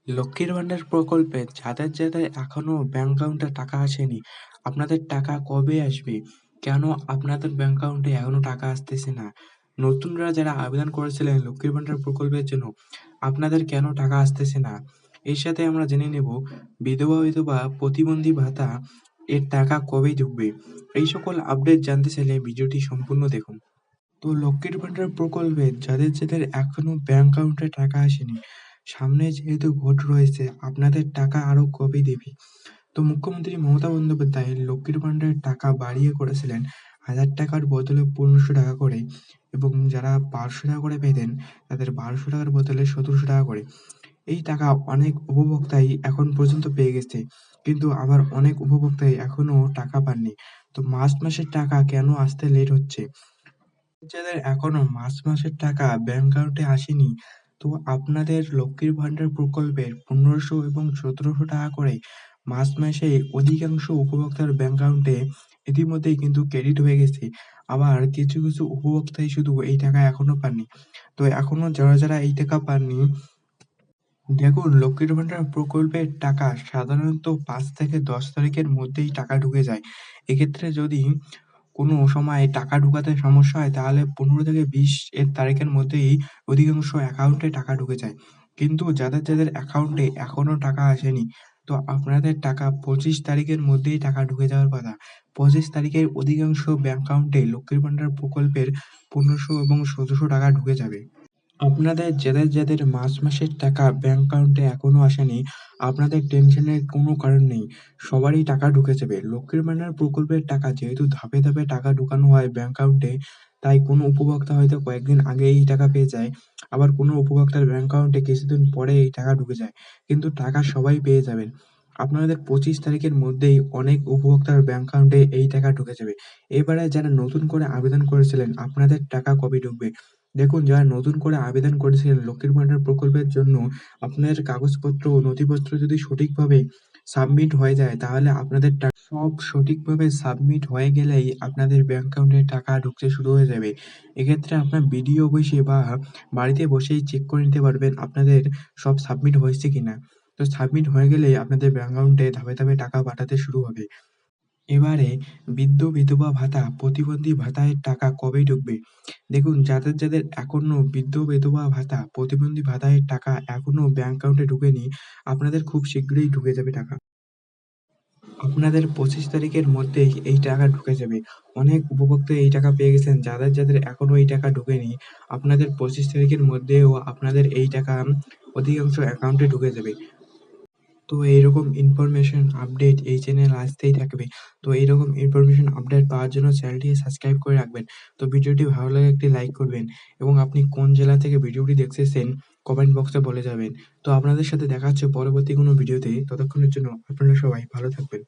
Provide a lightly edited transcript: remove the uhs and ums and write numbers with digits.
লক্ষ্মীর ভান্ডার প্রকল্পে যাদের এখনো ব্যাংক অ্যাকাউন্টে টাকা আসেনি, আপনাদের টাকা কবে আসবে? কেন আপনাদের ব্যাংক অ্যাকাউন্টে এখনো টাকা আসতেছে না? নতুনরা যারা আবেদন করেছিলেন লক্ষ্মীর ভান্ডার প্রকল্পের জন্য, আপনাদের কেন টাকা আসতেছে না? এর সাথে আমরা জেনে নেব বিধবা প্রতিবন্ধী ভাতা এর টাকা কবে ঢুকবে? এই সকল আপডেট জানতে চাইলে ভিডিওটি সম্পূর্ণ দেখুন। তো লক্ষ্মীর ভান্ডার প্রকল্পে যাদের এখনো ব্যাংক অ্যাকাউন্টে টাকা আসেনি, সামনে যেহেতু ভোট রয়েছে, আপনাদের টাকা আরো কবে দেবে? তো মুখ্যমন্ত্রী মমতা বন্দ্যোপাধ্যায় লক্ষ্মীর ভান্ডারের টাকা বাড়িয়ে করেছিলেন ১,০০০ টাকার বদলে ১৫০০ টাকা করে, এবং যারা ১২০০ টাকা করে পেতেন তাদের ১২০০ টাকার বদলে ১৭০০ টাকা করে। এই টাকা অনেক উপভোক্তাই এখন পর্যন্ত পেয়ে গেছে, কিন্তু আবার অনেক উপভোক্তাই এখনো টাকা পাননি। তো মার্চ মাসের টাকা কেন আসতে লেট হচ্ছে? যাদের এখনো মার্চ মাসের টাকা ব্যাংক অ্যাকাউন্টে আসেনি, তো আপনাদের লক্ষ্মীর ভান্ডার প্রকল্পের ১৫০০ এবং ১৭০০ টাকা করে মার্চ মাসে অধিকাংশ উপভোক্তার ব্যাংক অ্যাকাউন্টে ইতিমধ্যেই কিন্তু ক্রেডিট হয়ে গেছে। আবার কিছু উপভোক্তাই শুধু এই টাকা এখনো পাননি। তো এখনো যারা এই টাকা পাননি, দেখুন, লক্ষ্মীর ভান্ডার প্রকল্পের টাকা সাধারণত ৫ থেকে ১০ তারিখের মধ্যেই টাকা ঢুকে যায়। এক্ষেত্রে যদি কোনো সময় টাকা ঢোকাতে সমস্যা হয়, তাহলে ১৫ থেকে ২০ এর তারিখের মধ্যেই অধিকাংশ অ্যাকাউন্টে টাকা ঢুকে যায়। কিন্তু যাদের অ্যাকাউন্টে এখনো টাকা আসেনি, তো আপনাদের টাকা ২৫ তারিখের মধ্যেই টাকা ঢুকে যাওয়ার কথা। ২৫ তারিখে অধিকাংশ ব্যাংক অ্যাকাউন্টে লক্ষ্মীর ভান্ডার প্রকল্পের ১৫০০ এবং ১৭০০ টাকা ঢুকে যাবে। আপনাদের যাদের মার্চ মাসের টাকা ব্যাংক অ্যাকাউন্টে এখনো আসেনি, আপনাদের টেনশনের কোনো কারণ নেই। সবারই টাকা ঢুকে যাবে। লক্ষ্মীর ভান্ডার প্রকল্পের টাকা যেহেতু ধাপে টাকা ঢুকানো হয় ব্যাংক অ্যাকাউন্টে, তাই কোনো উপভোক্তা হয়তো কয়েকদিন আগে এই টাকা পেয়ে যায়। আবার কোনো উপভোক্তার ব্যাংক অ্যাকাউন্টে কিছুদিন পরে এই টাকা ঢুকে যায়। কিন্তু টাকা সবাই পেয়ে যাবেন। আপনাদের ২৫ তারিখের মধ্যেই অনেক উপভোক্তার ব্যাংক অ্যাকাউন্টে এই টাকা ঢুকে যাবে। এবারে যারা নতুন করে আবেদন করেছিলেন, আপনাদের টাকা কবে ঢুকবে? দেখুন, যারা নতুন করে আবেদন করেছিলেন লক্ষ্মীর ভান্ডার প্রকল্পের জন্য, আপনাদের কাগজপত্র ও নথিপত্র যদি সঠিকভাবে সাবমিট হয়ে যায়, তাহলে আপনাদের সব সঠিকভাবে সাবমিট হয়ে গেলেই আপনাদের ব্যাংক অ্যাকাউন্টে টাকা ঢুকতে শুরু হয়ে যাবে। এক্ষেত্রে আপনার বিডিও অফিসে বা বাড়িতে বসেই চেক করে নিতে পারবেন আপনাদের সব সাবমিট হয়েছে কিনা। তো সাবমিট হয়ে গেলেই আপনাদের ব্যাংক অ্যাকাউন্টে ধাপে টাকা পাঠাতে শুরু হবে। এবারে বিধবা ভাতা, প্রতিবন্ধী ভাতা এর টাকা কবে ঢুকবে? দেখুন, যাদের এখনো বিধবা ভাতা, প্রতিবন্ধী ভাতা এর টাকা এখনো ব্যাংক অ্যাকাউন্টে ঢোকেনি, আপনাদের খুব শীঘ্রই ঢুকে যাবে টাকা। আপনাদের ২৫ তারিখের মধ্যেই এই টাকা ঢুকে যাবে। অনেক উপভোক্তা এই টাকা পেয়ে গেছেন। যাদের এখনো এই টাকা ঢোকেনি, আপনাদের ২৫ তারিখের মধ্যেও আপনাদের এই টাকা অধিকাংশ অ্যাকাউন্টে ঢুকে যাবে। তো এইরকম ইনফরমেশন আপডেট এই চ্যানেলে আসতেই থাকবে। তো এইরকম ইনফরমেশন আপডেট পাওয়ার জন্য চ্যানেলটি সাবস্ক্রাইব করে রাখবেন। তো ভিডিওটি ভালো লাগলে একটি লাইক করবেন, এবং আপনি কোন জেলা থেকে ভিডিওটি দেখতেছেন কমেন্ট বক্সে বলে যাবেন। তো আপনাদের সাথে দেখা হচ্ছে পরবর্তী কোনো ভিডিওতে। ততক্ষণের জন্য আপনারা সবাই ভালো থাকবেন।